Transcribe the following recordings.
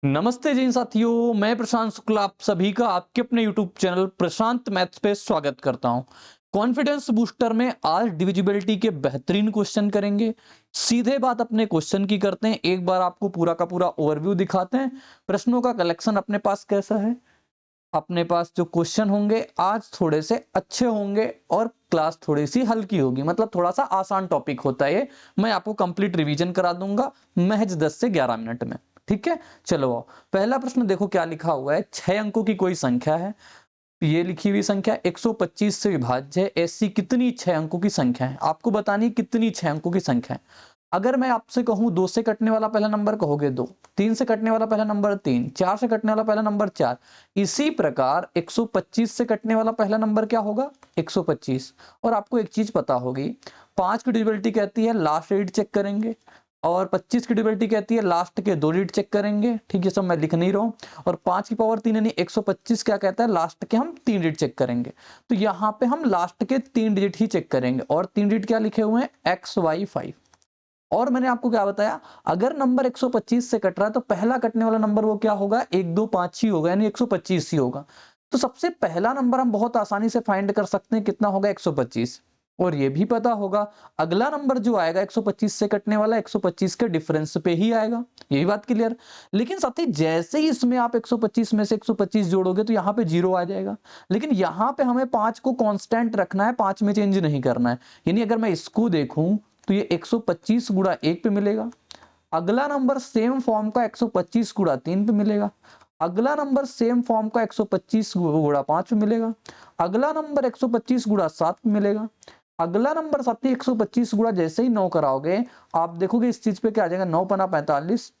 नमस्ते जी साथियों, मैं प्रशांत शुक्ला आप सभी का आपके अपने YouTube चैनल प्रशांत मैथ्स पे स्वागत करता हूं। कॉन्फिडेंस बूस्टर में आज डिविजिबिलिटी के बेहतरीन क्वेश्चन करेंगे। सीधे बात अपने क्वेश्चन की करते हैं, एक बार आपको पूरा का पूरा ओवरव्यू दिखाते हैं। प्रश्नों का कलेक्शन अपने पास कैसा है, अपने पास जो क्वेश्चन होंगे आज थोड़े से अच्छे होंगे और क्लास थोड़ी सी हल्की होगी, मतलब थोड़ा सा आसान टॉपिक होता है ये। मैं आपको कंप्लीट रिवीजन करा दूंगा महज 10 से 11 मिनट में। ठीक है, चलो आओ। पहला प्रश्न देखो क्या लिखा हुआ है। 6 अंकों की कोई संख्या है, ये लिखी हुई संख्या 125 से विभाज्य है। ऐसी कितनी 6 अंकों की संख्या है, आपको बतानी कितनी 6 अंकों की संख्या है। अगर मैं आपसे कहूं 2 से कटने वाला पहला नंबर, कहोगे 2, 3 से कटने वाला पहला नंबर 3, 4 से कटने वाला पहला नंबर 4। इसी प्रकार 125 से कटने वाला पहला नंबर क्या होगा, 125। और आपको एक चीज पता होगी, 5 की डिविजिबिलिटी कहती है लास्ट डिजिट चेक करेंगे, और 25 की डिविजिबिलिटी कहती है लास्ट के 2 डिजिट चेक करेंगे। ठीक है, सब मैं लिख नहीं रहा हूं। और 5 की पावर 3 यानी 125 क्या कहता है, लास्ट के हम 3 डिजिट चेक करेंगे। तो यहाँ पे हम लास्ट के 3 डिजिट ही चेक करेंगे, और 3 डिजिट क्या लिखे हुए हैं, XY5। और मैंने आपको क्या बताया, अगर नंबर 125 से कट रहा है तो पहला कटने वाला नंबर वो क्या होगा, 1 2 5 ही होगा, यानी 125 ही होगा। तो सबसे पहला नंबर हम बहुत आसानी से फाइंड कर सकते हैं, कितना होगा, 125। और ये भी पता होगा अगला नंबर जो आएगा 125 से कटने वाला 125 के डिफरेंस पे ही आएगा। यही बात क्लियर। लेकिन साथी जैसे ही इसमें आप 125 में से 125 जोड़ोगे तो यहाँ पे 0 आ जाएगा। लेकिन यहाँ पे हमें 5 को कांस्टेंट रखना है, 5 में चेंज नहीं करना है। यानी अगर मैं इसको देखूं तो ये 125 गुणा 1 पे मिलेगा। अगला नंबर सेम फॉर्म का 125 गुणा 3 पे मिलेगा। अगला नंबर सेम फॉर्म का 125 गुणा 5 पे मिलेगा। अगला नंबर 125 गुणा 7 पे मिलेगा। अगला नंबर साथी 125 गुणा जैसे ही 9 कराओगे, आप देखोगे इस चीज पे क्या आ जाएगा, 9 पना 45,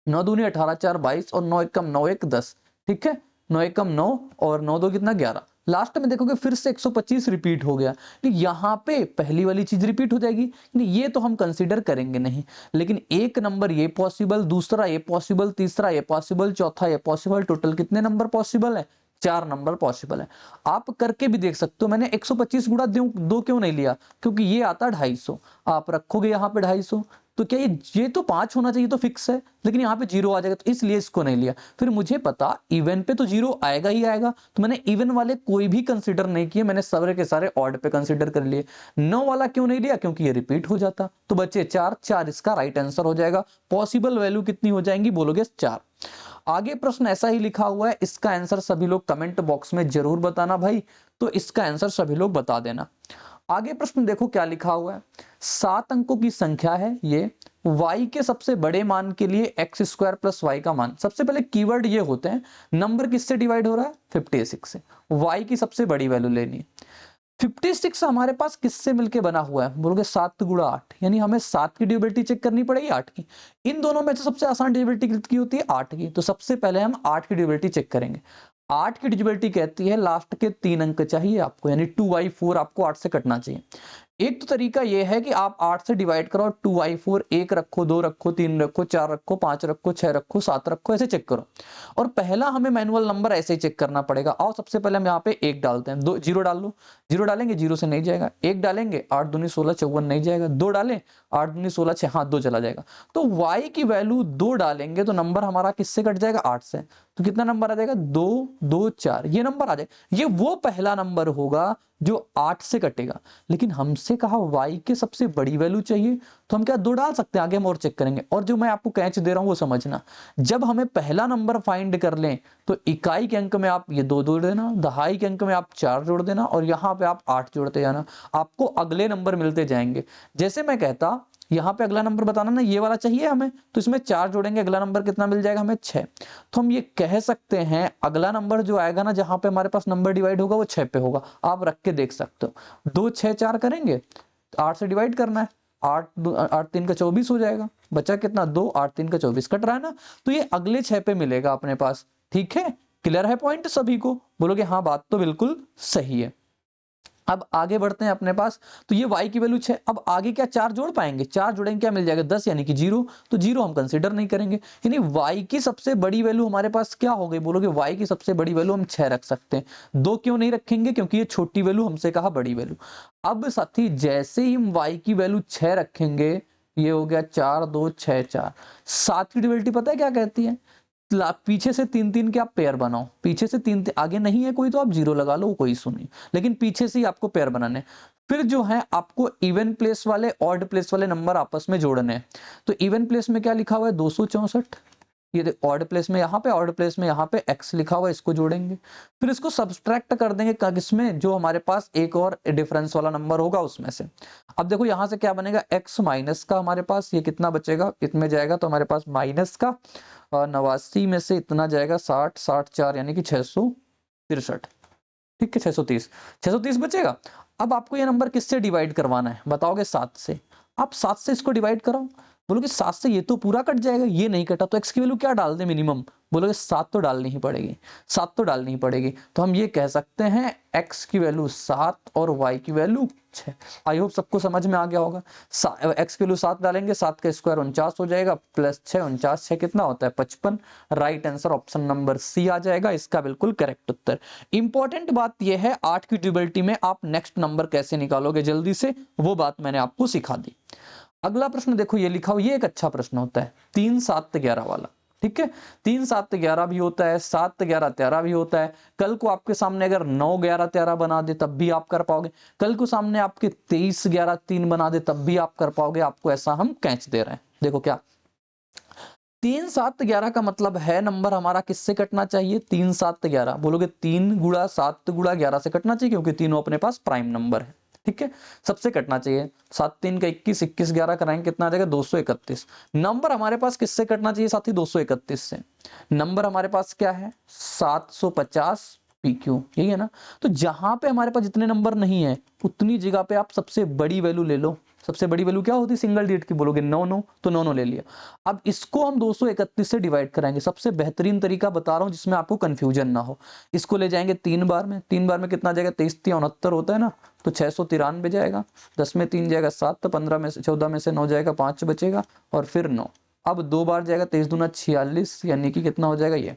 9 दूनी 18, 4 22 और 9 एकम 9 1 10। ठीक है, 9 एकम 9 और 9 दो कितना 11। लास्ट में देखोगे फिर से 125 रिपीट हो गया, तो यहाँ पे पहली वाली चीज रिपीट हो जाएगी। ये तो हम कंसीडर करेंगे नहीं, लेकिन एक नंबर ये पॉसिबल, दूसरा ये पॉसिबल, तीसरा ये पॉसिबल, चौथा ये पॉसिबल। टोटल कितने नंबर पॉसिबल है, 4 नंबर पॉसिबल है। आप करके भी देख सकते हो। मैंने 125 गुणा दो क्यों नहीं लिया, क्योंकि ये आता 250। आप रखोगे यहाँ पे 250, तो क्या ये तो 5 होना चाहिए, तो फिक्स है, लेकिन यहाँ पे 0 आ जाएगा, तो इसलिए इसको नहीं लिया। फिर मुझे पता इवन पे तो 0 आएगा ही आएगा, तो मैंने इवन वाले कोई भी कंसीडर नहीं किए, मैंने सारे के सारे ऑड पे कंसीडर कर लिए। 9 वाला क्यों नहीं लिया, क्योंकि ये रिपीट हो जाता। तो बच्चे 4 4 इसका राइट आंसर हो जाएगा। पॉसिबल वैल्यू कितनी हो जाएंगी, बोलोगे 4। आगे प्रश्न ऐसा ही लिखा हुआ है, इसका आंसर सभी लोग कमेंट बॉक्स में जरूर बताना भाई। तो इसका आंसर सभी लोग बता देना। आगे प्रश्न देखो क्या लिखा हुआ है। 7 अंकों की संख्या है ये, y के सबसे बड़े मान के लिए x² प्लस y का मान। सबसे पहले कीवर्ड ये होते हैं, नंबर किससे डिवाइड हो रहा है, 56 से। y की सबसे बड़ी वैल्यू लेनी है। 56 हमारे पास किससे मिलके बना हुआ है, बोलोगे 7 गुणा 8, यानी हमें 7 की डिविजिबिलिटी चेक करनी पड़ेगी 8 की। इन दोनों में से सबसे आसान डिविजिबिलिटी किसकी होती है, 8 की। तो सबसे पहले हम 8 की डिविजिबिलिटी चेक करेंगे। 8 की डिविजिबिलिटी कहती है लास्ट के 3 अंक चाहिए आपको, यानी 2y4 आपको 8 से कटना चाहिए। एक तो तरीका यह है कि आप 8 से डिवाइड करो, 2y4 1 रखो, 2 रखो, 3 रखो, 4 रखो, 5 रखो, 6 रखो, 7 रखो, ऐसे चेक करो। और पहला हमें मैनुअल नंबर ऐसे ही चेक करना पड़ेगा। आओ सबसे पहले हम यहाँ पे 1 डालते हैं, 2 0 डाल लो। 0 डालेंगे 0 से नहीं जाएगा, 1 डालेंगे 8 दूनी 16 54 नहीं जाएगा, 2 डालें 8 दूनी 16 6, हाँ 2 चला जाएगा। तो y की वैल्यू 2 डालेंगे तो नंबर हमारा किससे कट जाएगा, 8 से। तो कितना नंबर आ जाएगा, 2 2 4, ये नंबर आ जाएगा। ये वो पहला नंबर होगा जो 8 से कटेगा। लेकिन हमसे कहा y के सबसे बड़ी वैल्यू चाहिए, तो हम क्या 2 डाल सकते हैं, आगे हम और चेक करेंगे। और जो मैं आपको कैच दे रहा हूं वो समझना, जब हमें पहला नंबर फाइंड कर लें तो इकाई के अंक में आप ये 2 जोड़ देना, दहाई के अंक में आप 4 जोड़ देना, और यहाँ पे आप 8 जोड़ते जाना, आपको अगले नंबर मिलते जाएंगे। जैसे मैं कहता यहाँ पे अगला नंबर बताना ना, ये वाला चाहिए हमें, तो इसमें 4 जोड़ेंगे, अगला नंबर कितना मिल जाएगा हमें, 6। तो हम ये कह सकते हैं अगला नंबर जो आएगा ना, जहां पे हमारे पास नंबर डिवाइड होगा वो 6 पे होगा। आप रख के देख सकते हो। 2 6 4 करेंगे, 8 से डिवाइड करना है, 8 3 का 24 हो जाएगा। बचा कितना, 2 8 3 का 24 कट रहा है ना, तो ये अगले 6 पे मिलेगा अपने पास। ठीक है, क्लियर है पॉइंट सभी को, बोलोगे हाँ बात तो बिल्कुल सही है। अब आगे बढ़ते हैं अपने पास, तो ये y की वैल्यू 6। अब आगे क्या 4 जोड़ पाएंगे, 4 जोड़ेंगे क्या मिल जाएगा, 10 यानी कि 0। तो 0 हम कंसीडर नहीं करेंगे, यानी y की सबसे बड़ी वैल्यू हमारे पास क्या हो गई, बोलोगे y की सबसे बड़ी वैल्यू हम 6 रख सकते हैं। 2 क्यों नहीं रखेंगे, क्योंकि ये छोटी वैल्यू हमसे कहा बड़ी वैल्यू। अब साथी जैसे ही हम y की वैल्यू 6 रखेंगे, ये हो गया 4 2 6 4। 7 की डिविजिबिलिटी पता है क्या कहती है, पीछे से 3-3 के आप पेयर बनाओ, पीछे से 3 आगे नहीं है कोई तो आप 0 लगा लो, कोई इशू नहीं, लेकिन पीछे से ही आपको पेयर बनाने। फिर जो है आपको इवन प्लेस वाले ऑड प्लेस वाले नंबर आपस में जोड़ने हैं। तो इवन प्लेस में क्या लिखा हुआ है 264, ये ऑड प्लेस में यहाँ पे, ऑड प्लेस में यहाँ पे x लिखा हुआ है, इसको जोड़ेंगे। फिर इसको सब्सट्रैक्ट कर देंगे किसमें, जो हमारे पास एक और डिफरेंस वाला नंबर होगा उसमें से। अब देखो यहाँ से क्या बनेगा, x माइनस का हमारे पास ये कितना बचेगा, इतने जाएगा तो हमारे पास माइनस का 89 में से इतना जाएगा 60, 64 यानी कि 663, ठीक है 630, 630 बचेगा। अब आपको ये नंबर किससे डिवाइड करवाना है बताओगे, 7 से। आप 7 से इसको डिवाइड कराओ, बोलोगे 7 से ये तो पूरा कट जाएगा, ये नहीं कटा, तो x की वैल्यू क्या डाल दे मिनिमम, बोलोगे 7 तो डालनी ही पड़ेगी, 7 तो डालनी ही पड़ेगी। तो हम ये कह सकते हैं x की वैल्यू 7 और y की वैल्यू 6। आई होप सबको समझ में आ गया होगा। x की वैल्यू 7 डालेंगे, 7 का स्क्वायर 49 हो जाएगा, प्लस 6, 49 6 कितना होता है 55। Right answer option number C आ जाएगा, इसका बिल्कुल करेक्ट उत्तर। इंपॉर्टेंट बात यह है 8 की ड्यूबिलिटी में आप नेक्स्ट नंबर कैसे निकालोगे जल्दी से, वो बात मैंने आपको सिखा दी। अगला प्रश्न देखो, ये लिखा हो, ये एक अच्छा प्रश्न होता है 3 7 11 वाला, ठीक है। 3 7 11 भी होता है, 7 11 13 भी होता है। कल को आपके सामने अगर 9 11 13 बना दे तब भी आप कर पाओगे, कल को सामने आपके 23 11 3 बना दे तब भी आप कर पाओगे, आपको ऐसा हम कैच दे रहे हैं। देखो क्या 3 7 11 का मतलब है नंबर हमारा किससे कटना चाहिए, 3 7 11, बोलोगे 3 गुणा 7 गुणा 11 से कटना चाहिए, क्योंकि तीनों अपने पास प्राइम नंबर है, ठीक है, सबसे कटना चाहिए। 7 3 का 21, 21 11 कराएंगे कितना आ जाएगा 231। नंबर हमारे पास किससे कटना चाहिए साथी, 231 से। नंबर हमारे पास क्या है 750 PQ, यही है ना। तो जहां पे हमारे पास जितने नंबर नहीं है उतनी जगह पे आप सबसे बड़ी वैल्यू ले लो। सबसे बड़ी वैल्यू क्या होती है सिंगल डिजिट की, बोलोगे 9 9, तो 9 9 ले लिया। अब इसको हम 231 से डिवाइड कराएंगे, सबसे बेहतरीन तरीका बता रहा हूं जिसमें आपको कंफ्यूजन ना हो। इसको ले जाएंगे 3 बार में, 3 बार में कितना जाएगा 23 69 होता है ना, तो 693 जाएगा। 10 में 3 जाएगा 7, तो 15 में से 14 में से 9 जाएगा 5 बचेगा, और फिर 9। अब 2 बार जाएगा 23 दूना 46, यानी कि कितना हो जाएगा ये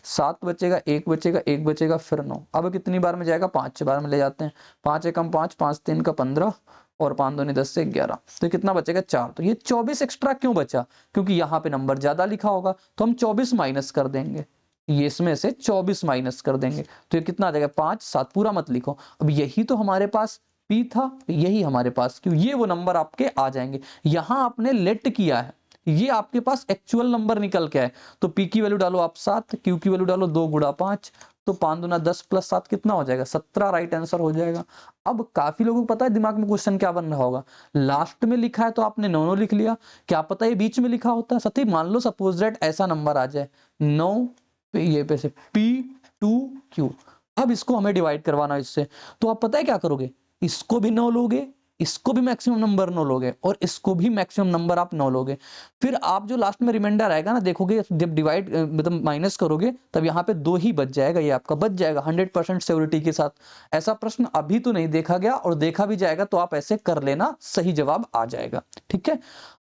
7 बचेगा, 1 बचेगा, 1 बचेगा, फिर 9। अब कितनी बार में जाएगा 5 बार में ले जाते हैं, 5 एकम 5, 5 3 का 15, और 5 दूनी 10 से 11, तो कितना बचेगा 4। तो ये 24 एक्स्ट्रा क्यों बचा, क्योंकि यहाँ पे नंबर ज्यादा लिखा होगा, तो हम 24 माइनस कर देंगे, ये इसमें से 24 माइनस कर देंगे, तो ये कितना आ जाएगा 5 7, पूरा मत लिखो। अब यही तो हमारे पास P था, यही हमारे पास Q, ये वो नंबर आपके आ जाएंगे। यहां आपने लेट किया है, ये आपके पास एक्चुअल नंबर निकल के आए, तो P की वैल्यू डालो आप 7, Q की वैल्यू डालो 2 गुणा 5, तो 5 दूना 10 प्लस 7 कितना हो जाएगा 17, राइट आंसर हो जाएगा। अब काफी लोगों को पता है दिमाग में क्वेश्चन क्या बन रहा होगा, लास्ट में लिखा है तो आपने 9 9 लिख लिया, क्या पता ये बीच में लिखा होता है। सती मान लो सपोज दैट ऐसा नंबर आ जाए 9 पे, ये पे से P2Q, अब इसको हमें डिवाइड करवाना इससे, तो आप पता है क्या करोगे, इसको भी 9 लोगे, इसको भी मैक्सिमम नंबर 9 लोगे, और इसको भी मैक्सिमम नंबर आप 9 लोगे। फिर आप जो लास्ट में रिमाइंडर आएगा ना, देखोगे जब डिवाइड मतलब माइनस करोगे तब यहाँ पे 2 ही बच जाएगा, ये आपका बच जाएगा 100% श्योरिटी के साथ। ऐसा प्रश्न अभी तो नहीं देखा गया, और देखा भी जाएगा तो आप ऐसे कर लेना, सही जवाब आ जाएगा, ठीक है।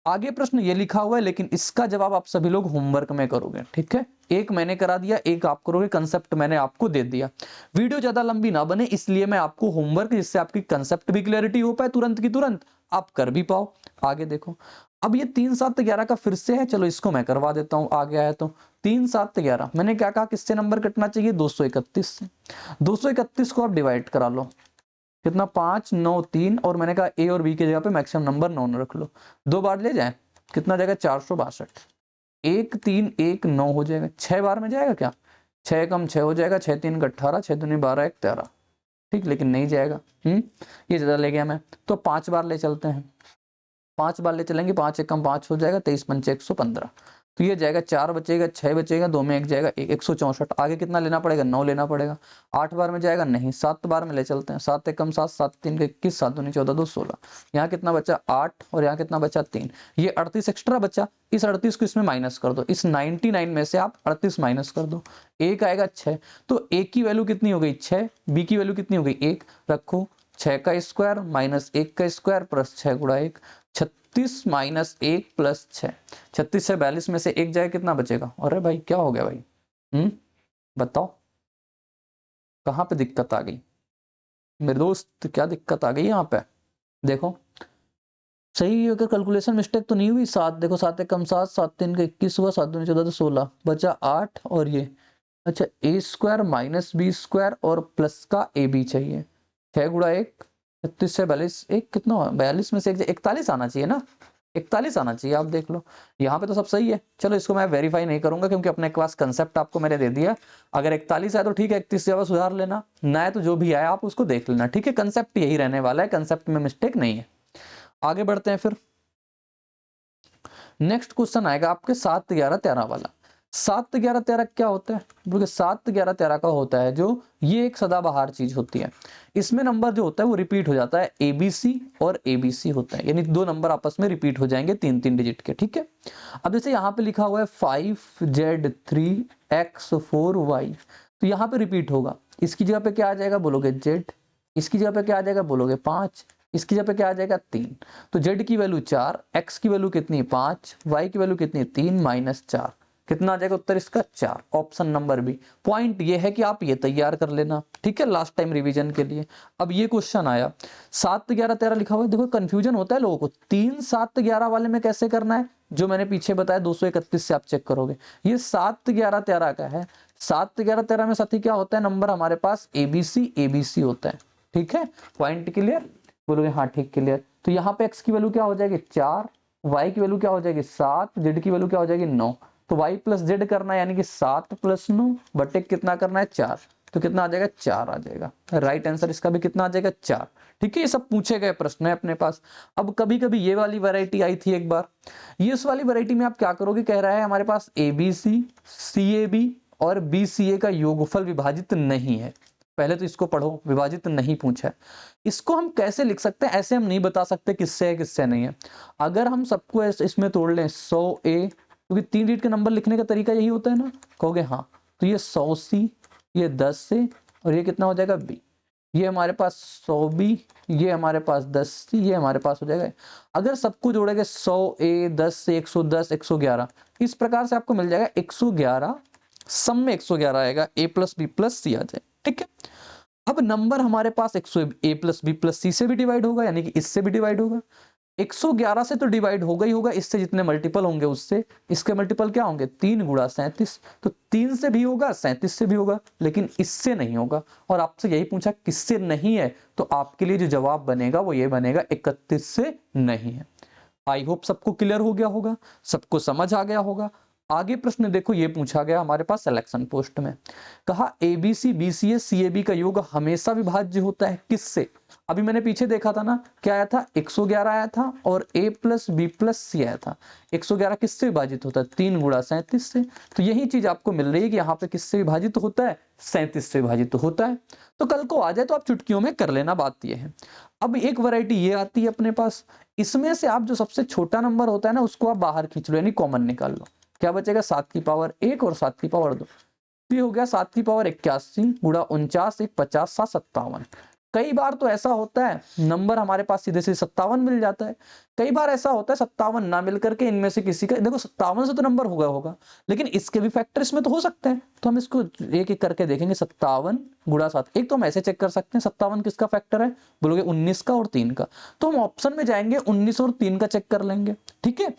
आगे प्रश्न ये लिखा हुआ है, लेकिन इसका जवाब आप सभी लोग होमवर्क में करोगे, ठीक है। एक मैंने करा दिया, एक आप करोगे, कंसेप्ट मैंने आपको दे दिया। वीडियो ज्यादा लंबी ना बने इसलिए मैं आपको होमवर्क, जिससे आपकी कंसेप्ट भी क्लैरिटी हो पाए तुरंत की तुरंत, आप कर भी पाओ। आगे देखो, अब ये 3 7 11 का फिर से है, चलो इसको मैं करवा देता हूं, आ गया है तो 3 7 11 मैंने क्या कहा किससे नंबर कटना चाहिए 231 से। 231 को आप डिवाइड करा लो, कितना 5 9 3, और मैंने कहा ए और बी की जगह पे मैक्सिमम नंबर 9 रख लो, 2 बार ले जाए कितना जाएगा 462, 1 3 1 9 हो जाएगा, 6 बार में जाएगा क्या, 6 कम 6 हो जाएगा, 6 3 का 18, 6 दूनी 12 1 13, ठीक, लेकिन नहीं जाएगा, ये ज्यादा ले गया मैं, तो 5 बार ले चलते हैं, 5 बार ले चलेंगे, 5 एक कम 5 हो जाएगा, 23 पंचे 115, तो ये जाएगा 4 बचेगा, 6 बचेगा, 2 में 1 जाएगा, 164, आगे कितना लेना पड़ेगा 9 लेना पड़ेगा। 8 बार में जाएगा नहीं, 7 बार में ले चलते हैं, 7 एक कम 7, 7 3 का 21, 7 दूनी 14 2 16, यहाँ कितना बचा 8, और यहाँ कितना बचा 3, ये 38 एक्स्ट्रा बचा, इस 38 को इसमें माइनस कर दो, इस 99 में से आप 38 माइनस कर दो, एक आएगा 6, तो ए की वैल्यू कितनी हो गई 6, बी की वैल्यू कितनी हो गई 1, रखो 6 का स्क्वायर माइनस 1 का स्क्वायर प्लस 6 गुणा 1, 36 माइनस 1 प्लस 6, 36 से 42 में से 1 जाए कितना बचेगा, अरे भाई क्या हो गया भाई, बताओ कहाँ पे दिक्कत आ गई मेरे दोस्त, क्या दिक्कत आ गई यहाँ पे, देखो सही, अगर कैलकुलेशन मिस्टेक तो नहीं हुई। 7 देखो, 7 एक कम 7, 7 3 का 21 हुआ, 7 दूनी 14 तो 16 बचा 8 और ये अच्छा ए स्क्वायर माइनस बी स्क्वायर और प्लस का ए बी चाहिए। 6 गुणा 1 36 से 42, एक कितना हुआ 42 में से 41 आना चाहिए ना, 41 आना चाहिए। आप देख लो यहाँ पे तो सब सही है। चलो इसको मैं वेरीफाई नहीं करूंगा क्योंकि अपने पास कंसेप्ट आपको मैंने दे दिया। अगर 41 है तो ठीक है, 31 से ज्यादा सुधार लेना, ना है तो जो भी आया आप उसको देख लेना, ठीक है। कंसेप्ट यही रहने वाला है, कंसेप्ट में मिस्टेक नहीं है। आगे बढ़ते हैं फिर। नेक्स्ट क्वेश्चन आएगा आपके 7 11 13 वाला। 7 11 13 क्या होता है? बोलिए 7 11 13 का होता है जो ये एक सदाबहार चीज होती है। इसमें नंबर जो होता है वो रिपीट हो जाता है, ABC और ABC होता है, यानी दो नंबर आपस में रिपीट हो जाएंगे 3 डिजिट के, ठीक है। अब जैसे यहाँ पे लिखा हुआ है 5Z3X4Y, तो यहाँ पे रिपीट होगा। इसकी जगह पे क्या आ जाएगा बोलोगे Z, इसकी जगह पे क्या आ जाएगा बोलोगे 5, इसकी जगह पे क्या आ जाएगा 3। तो z की वैल्यू 4, x की वैल्यू कितनी 5, y की वैल्यू कितनी 3 माइनस 4, कितना आ जाएगा उत्तर इसका 4, ऑप्शन नंबर बी। पॉइंट ये है कि आप ये तैयार कर लेना, ठीक है, लास्ट टाइम रिवीजन के लिए। अब ये क्वेश्चन आया 7 11 13 लिखा हुआ है, देखो कंफ्यूजन होता है लोगों को, 3 7 11 वाले में कैसे करना है, जो मैंने पीछे बताया 231 से आप चेक करोगे। ये 7 11 13 का है। 7 11 13 में साथी क्या होता है, नंबर हमारे पास ABC ABC होता है, ठीक है। पॉइंट क्लियर, बोलोगे हाँ ठीक क्लियर। तो यहाँ पे x की वैल्यू क्या हो जाएगी 4, y की वैल्यू क्या हो जाएगी 7, z की वैल्यू क्या हो जाएगी 9। तो y प्लस जेड करना है, यानी कि 7 प्लस 9 बटे कितना करना है 4, तो कितना आ जाएगा 4 आ जाएगा। राइट आंसर इसका भी कितना आ जाएगा 4, ठीक है। ये सब पूछे गए प्रश्न है अपने पास। अब कभी कभी ये वाली वैरायटी आई थी एक बार, ये उस वाली वैरायटी में आप क्या करोगे, कह रहा है हमारे पास ABC CAB और BCA का योगफल विभाजित नहीं है। पहले तो इसको पढ़ो, विभाजित नहीं पूछा है। इसको हम कैसे लिख सकते हैं, ऐसे हम नहीं बता सकते किससे है किससे नहीं है। अगर हम सबको इसमें तोड़ लें 100A, क्योंकि 3 डिजिट के नंबर लिखने का तरीका यही होता है ना, कहोगे हाँ, तो ये 100C, ये 10C और ये कितना हो जाएगा B। ये हमारे पास 100B, ये हमारे पास 10C, ये हमारे पास हो जाएगा। अगर सबको जोड़ेंगे 100A 10C 110 111, इस प्रकार से आपको मिल जाएगा 111, सम में 111 आएगा, A plus B plus C आ जाए, ठीक है। अब नंबर हमारे पास 100 A plus B plus C से भी डिवाइड होगा, यानी कि इससे भी डिवाइड होगा। 111 से तो डिवाइड होगा ही होगा, इससे जितने मल्टीपल होंगे उससे, इसके मल्टीपल क्या होंगे 3 गुणा 37, तो 3 से भी होगा 37 से भी होगा, लेकिन इससे नहीं होगा। और आपसे यही पूछा किससे नहीं है, तो आपके लिए जो जवाब बनेगा वो ये बनेगा 31 से नहीं है। आई होप सबको क्लियर हो गया होगा, सबको समझ आ गया होगा। आगे प्रश्न देखो, ये पूछा गया हमारे पास सिलेक्शन पोस्ट में, कहा ABC BCA CAB का योग हमेशा विभाज्य होता है किससे। अभी मैंने पीछे देखा था ना, क्या आया था 111 आया था और A plus B plus C आया था। 111 किससे विभाजित होता है 3 गुणा 37 से। तो यही चीज आपको मिल रही है कि यहाँ पे किससे विभाजित होता है 37 से विभाजित होता है। तो कल को आ जाए तो आप चुटकियों में कर लेना, बात ये है। अब एक वैरायटी ये आती है अपने पास, इसमें से आप जो सबसे छोटा नंबर होता है ना उसको आप बाहर खींच लो, यानी कॉमन निकाल लो। क्या बचेगा 7 की पावर 1 और 7 की पावर 2, ये हो गया 7 की पावर 81 गुणा 49 1 50 7 57। कई बार तो ऐसा होता है नंबर हमारे पास सीधे से 57 मिल जाता है, कई बार ऐसा होता है 57 ना मिल करके इनमें से किसी का, देखो 57 से तो नंबर होगा लेकिन इसके भी फैक्टर इसमें तो हो सकते हैं। तो हम इसको एक एक करके देखेंगे। 57 गुणा 7, एक तो हम ऐसे चेक कर सकते हैं 57 किसका फैक्टर है, बोलोगे 19 का और 3 का, तो हम ऑप्शन में जाएंगे 19 और 3 का चेक कर लेंगे, ठीक है।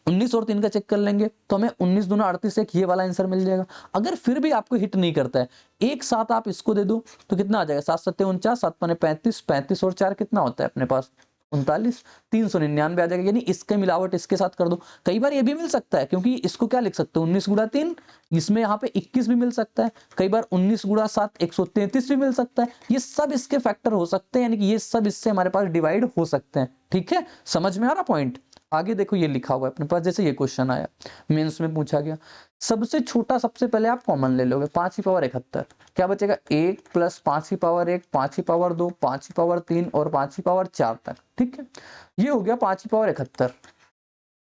19 और 3 का चेक कर लेंगे तो हमें 19 दूना 38 एक ये वाला आंसर मिल जाएगा। अगर फिर भी आपको हिट नहीं करता है, एक साथ आप इसको दे दो तो कितना आ जाएगा 7 7 49, 7 5 35, 35 और 4 कितना होता है अपने पास 39, 399 आ जाएगा। यानी इसके मिलावट इसके साथ कर दो। कई बार ये भी मिल सकता है, क्योंकि इसको क्या लिख सकते हो 19 गुणा 3, इसमें यहाँ पे 21 भी मिल सकता है। कई बार 19 गुणा 7 133 भी मिल सकता है। ये सब इसके फैक्टर हो सकते हैं, यानी कि ये सब इससे हमारे पास डिवाइड हो सकते हैं, ठीक है। समझ में आ रहा पॉइंट। आगे देखो ये लिखा हुआ है अपने पास, जैसे ये क्वेश्चन आया मेंस में पूछा गया, सबसे छोटा सबसे पहले आप कॉमन ले लोगे 5 की पावर 71, क्या बचेगा 1 प्लस 5 की पावर 1 5 की पावर 2 5 की पावर 3 और 5 की पावर 4 तक, ठीक है। ये हो गया 5 की पावर 71,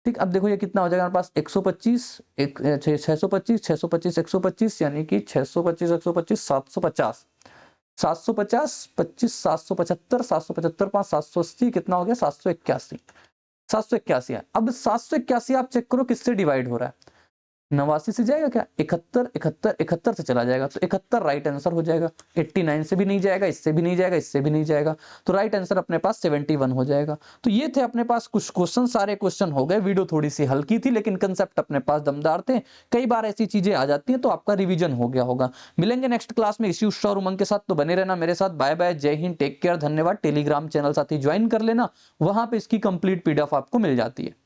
ठीक। अब देखो ये कितना हो जाएगा हमारे पास 125 625 625 125, यानी कि 625 125 750 750 25 775 775 5 780, कितना हो गया 781 781 है। अब 781 आप चेक करो किससे डिवाइड हो रहा है, 89 से जाएगा क्या, 71 71 71 से चला जाएगा, तो 71 राइट आंसर हो जाएगा। 89 से भी नहीं जाएगा, इससे भी नहीं जाएगा, इससे भी नहीं जाएगा, तो राइट आंसर अपने पास 71 हो जाएगा। तो ये थे अपने पास कुछ क्वेश्चन, सारे क्वेश्चन हो गए। वीडियो थोड़ी सी हल्की थी लेकिन कंसेप्ट अपने पास दमदार थे। कई बार ऐसी चीजें आ जाती हैं तो आपका रिविजन हो गया होगा। मिलेंगे नेक्स्ट क्लास में इसी उत्साह और उमंग के साथ, तो बने रहना मेरे साथ। बाय बाय, जय हिंद, टेक केयर, धन्यवाद। टेलीग्राम चैनल साथी ज्वाइन कर लेना, वहां पे इसकी कंप्लीट पीडीएफ आपको मिल जाती है।